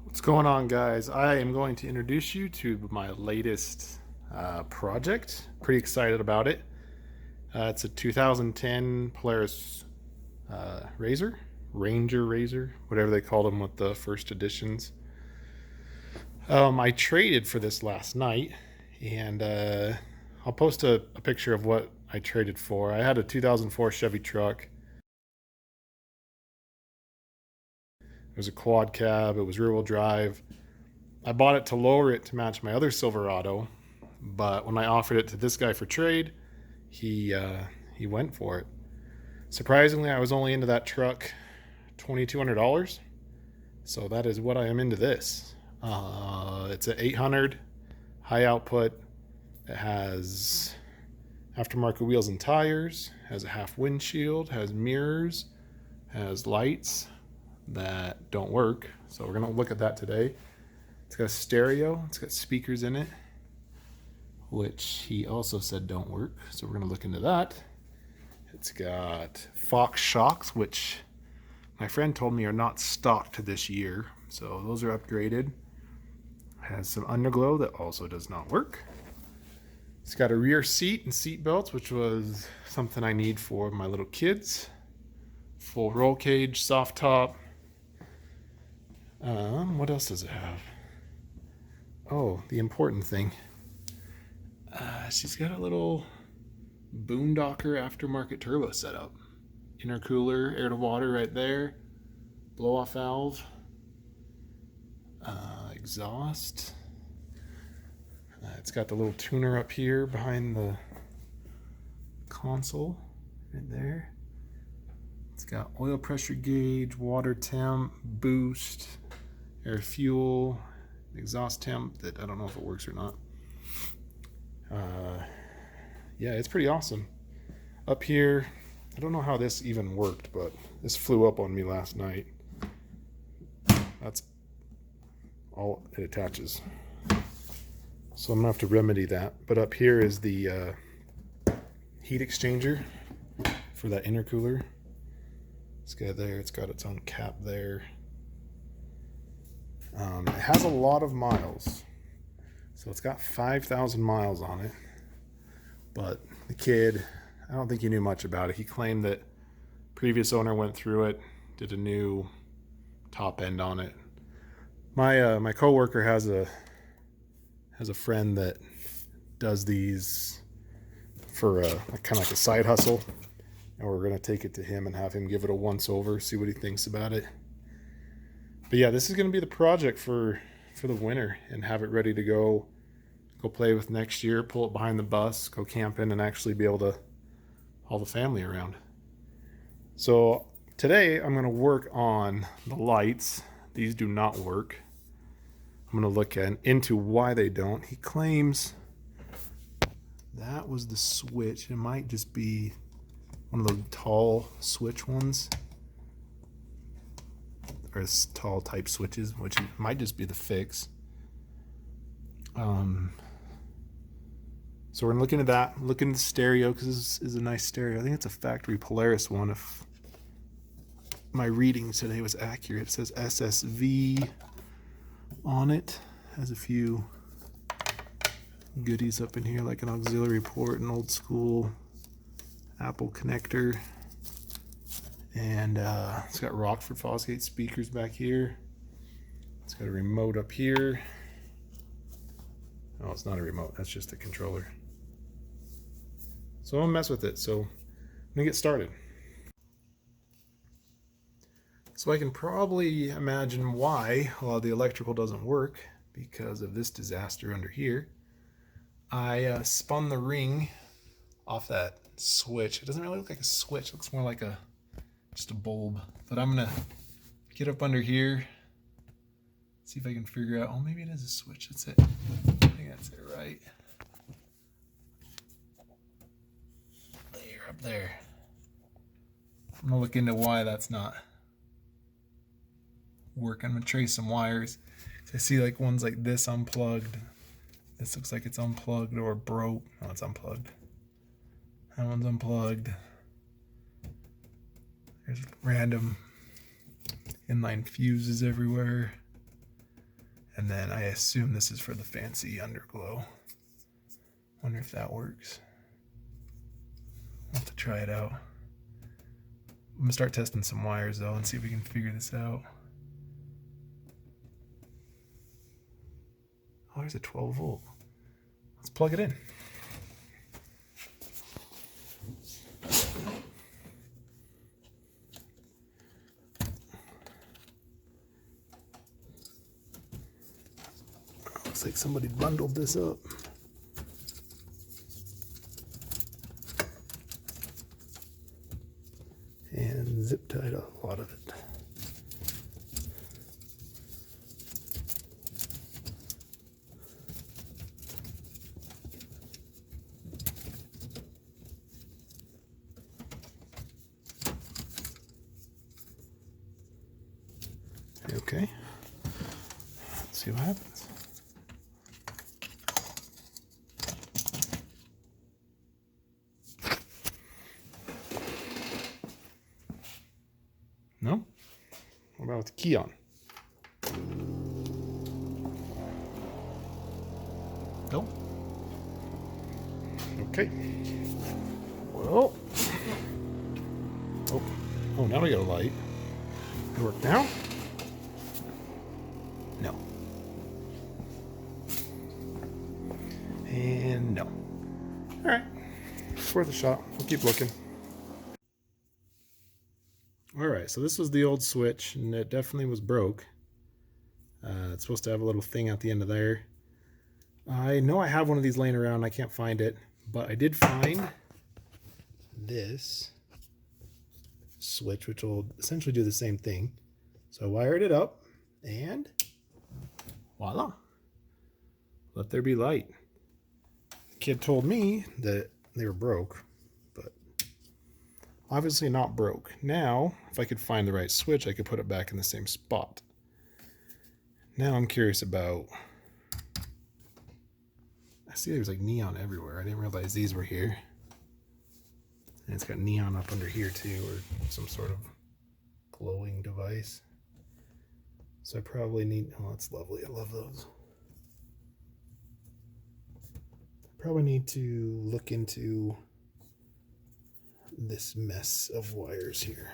What's going on, guys? I am going to introduce you to my latest project. Pretty excited about it. It's a 2010 Polaris Ranger RZR, whatever they called them with the first editions. I traded for this last night, and I'll post a picture of what I traded for. I had a 2004 Chevy truck. It was a quad cab. It was rear-wheel drive. I bought it to lower it to match my other Silverado, but when I offered it to this guy for trade, he went for it. Surprisingly, I was only into that truck $2,200, so that is what I am into this. It's an 800 high output. It has aftermarket wheels and tires, has a half windshield, has mirrors, has lights that don't work. So we're gonna look at that today. It's got a stereo, it's got speakers in it, which he also said don't work. So we're gonna look into that. It's got Fox shocks, which my friend told me are not stocked this year. So those are upgraded. Has some underglow that also does not work. It's got a rear seat and seat belts, which was something I need for my little kids. Full roll cage, soft top. What else does it have? Oh, the important thing. She's got a little Boondocker aftermarket turbo setup. Intercooler, air to water right there. Blow off valve. Exhaust. It's got the little tuner up here behind the console right there. It's got oil pressure gauge, water temp, boost, air fuel, exhaust temp that I don't know if it works or not. Yeah, it's pretty awesome. Up here, I don't know how this even worked, but this flew up on me last night. That's all it attaches. So I'm gonna have to remedy that. But up here is the heat exchanger for that intercooler. It's got there, it's got its own cap there. It has a lot of miles. So it's got 5,000 miles on it. But the kid, I don't think he knew much about it. He claimed that previous owner went through it, did a new top end on it. My coworker has a friend that does these for kind of like a side hustle, and we're gonna take it to him and have him give it a once over, see what he thinks about it. But yeah, this is gonna be the project for the winter and have it ready to go play with next year, pull it behind the bus, go camping, and actually be able to haul the family around. So today I'm gonna work on the lights. These do not work. I'm gonna look into why they don't. He claims that was the switch. It might just be one of the tall switch ones, or tall type switches, which might just be the fix. So we're gonna look into that, look into the stereo, because this is a nice stereo. I think it's a factory Polaris one, if my reading today was accurate. It says SSV on it. Has a few goodies up in here, like an auxiliary port, an old school Apple connector, and it's got Rockford Fosgate speakers back here. It's got a remote up here. Oh, it's not a remote, that's just a controller. So I'm gonna mess with it. So I'm gonna get started. So I can probably imagine why a lot of the electrical doesn't work, because of this disaster under here. I spun the ring off that switch. It doesn't really look like a switch, it looks more like just a bulb. But I'm gonna get up under here, see if I can figure out, oh, maybe it is a switch. That's it. I think that's it, right? There, up there. I'm gonna look into why that's not working. I'm gonna trace some wires. I see like ones like this unplugged. This looks like it's unplugged or broke. No, it's unplugged. That one's unplugged. There's random inline fuses everywhere. And then I assume this is for the fancy underglow. Wonder if that works. I'll have to try it out. I'm gonna start testing some wires though and see if we can figure this out. Oh, there's a 12 volt. Let's plug it in. Looks like somebody bundled this up. And zip tied a lot of it. Okay, let's see what happens. No? What about with the key on? Nope. Okay. Well. Oh, now we got a light. It work now? No. And no. All right. It's worth a shot. We'll keep looking. All right, so this was the old switch, and it definitely was broke. It's supposed to have a little thing at the end of there. I know I have one of these laying around. I can't find it, but I did find this switch, which will essentially do the same thing. So I wired it up, and voila, let there be light. The kid told me that they were broke, but obviously not broke. Now, if I could find the right switch, I could put it back in the same spot. Now I'm curious about, I see there's like neon everywhere. I didn't realize these were here. And it's got neon up under here too, or some sort of glowing device. So I probably need, oh, that's lovely. I love those. I probably need to look into this mess of wires here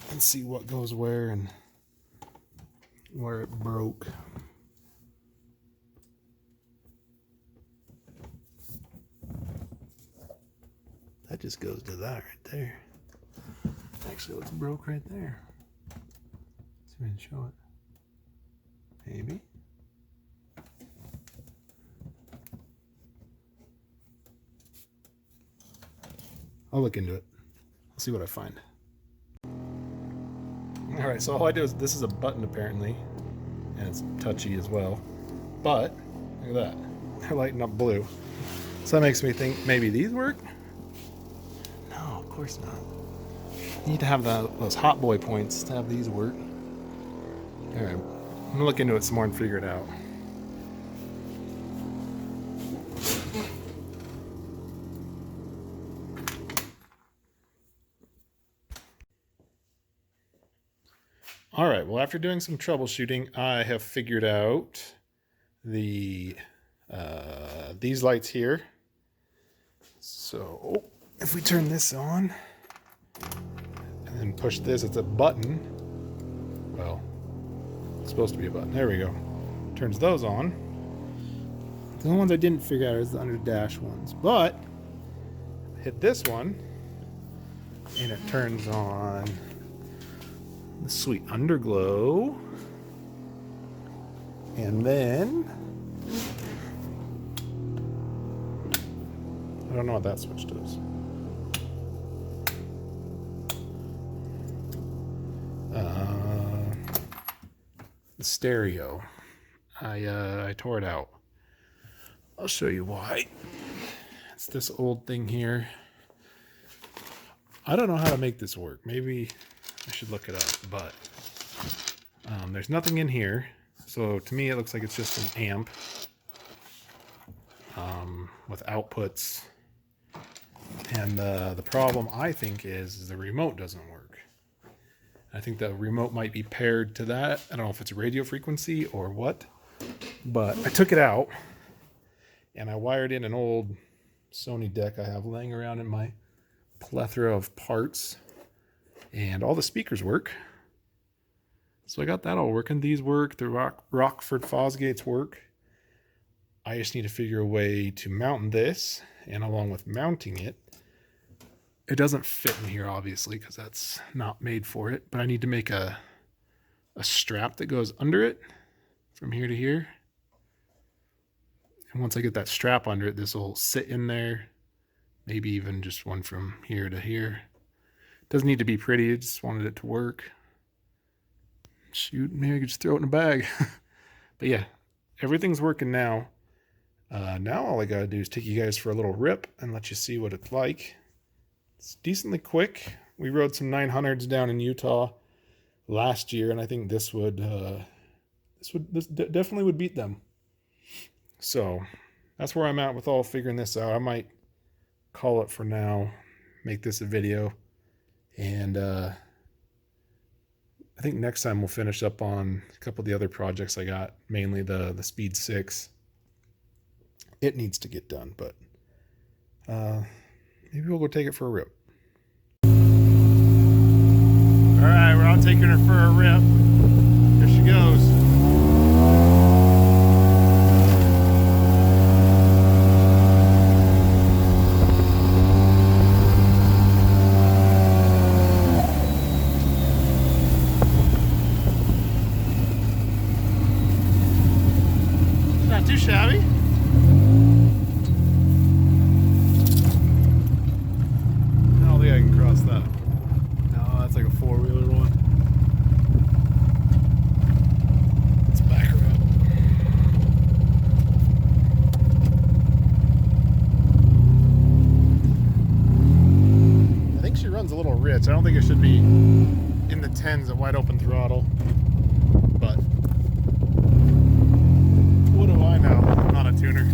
and see what goes where and where it broke. That just goes to that right there. Actually, what's broke right there? Let's see if I can show it. Maybe. I'll look into it. I'll see what I find. All right, so all I do is, this is a button apparently, and it's touchy as well. But look at that, they're lighting up blue. So that makes me think maybe these work. No, of course not. You need to have those hot boy points to have these work. All right, I'm gonna look into it some more and figure it out. All right, well, after doing some troubleshooting, I have figured out the these lights here. So if we turn this on and then push this, it's a button. Well, it's supposed to be a button. There we go. Turns those on. The only ones I didn't figure out is the under dash ones. But hit this one and it turns on the sweet underglow. And then I don't know what that switch does. The stereo. I tore it out. I'll show you why. It's this old thing here. I don't know how to make this work. Maybe I should look it up, but there's nothing in here. So to me, it looks like it's just an amp with outputs. And the problem I think is the remote doesn't work. I think the remote might be paired to that. I don't know if it's a radio frequency or what, but I took it out and I wired in an old Sony deck I have laying around in my plethora of parts, and all the speakers work. So I got that all working. These work, the Rockford Fosgates work. I just need to figure a way to mount this, and along with mounting it, it doesn't fit in here obviously because that's not made for it, but I need to make a strap that goes under it from here to here. And once I get that strap under it, this will sit in there. Maybe even just one from here to here. Doesn't need to be pretty, I just wanted it to work. Shoot, maybe I could just throw it in a bag. But yeah, everything's working now. Now all I gotta do is take you guys for a little rip and let you see what it's like. It's decently quick. We rode some 900s down in Utah last year, and I think this definitely would beat them. So that's where I'm at with all figuring this out. I might call it for now, make this a video, and I think next time we'll finish up on a couple of the other projects I got, mainly the Speed 6. It needs to get done, but maybe we'll go take it for a rip. All right, we're out taking her for a rip. Here she goes. Not too shabby. I don't think I can cross that. No, that's like a four-wheeler one. Let's back her up. I think she runs a little rich. I don't think it should be in the 10s at wide open throttle, but what do I know? I'm not a tuner.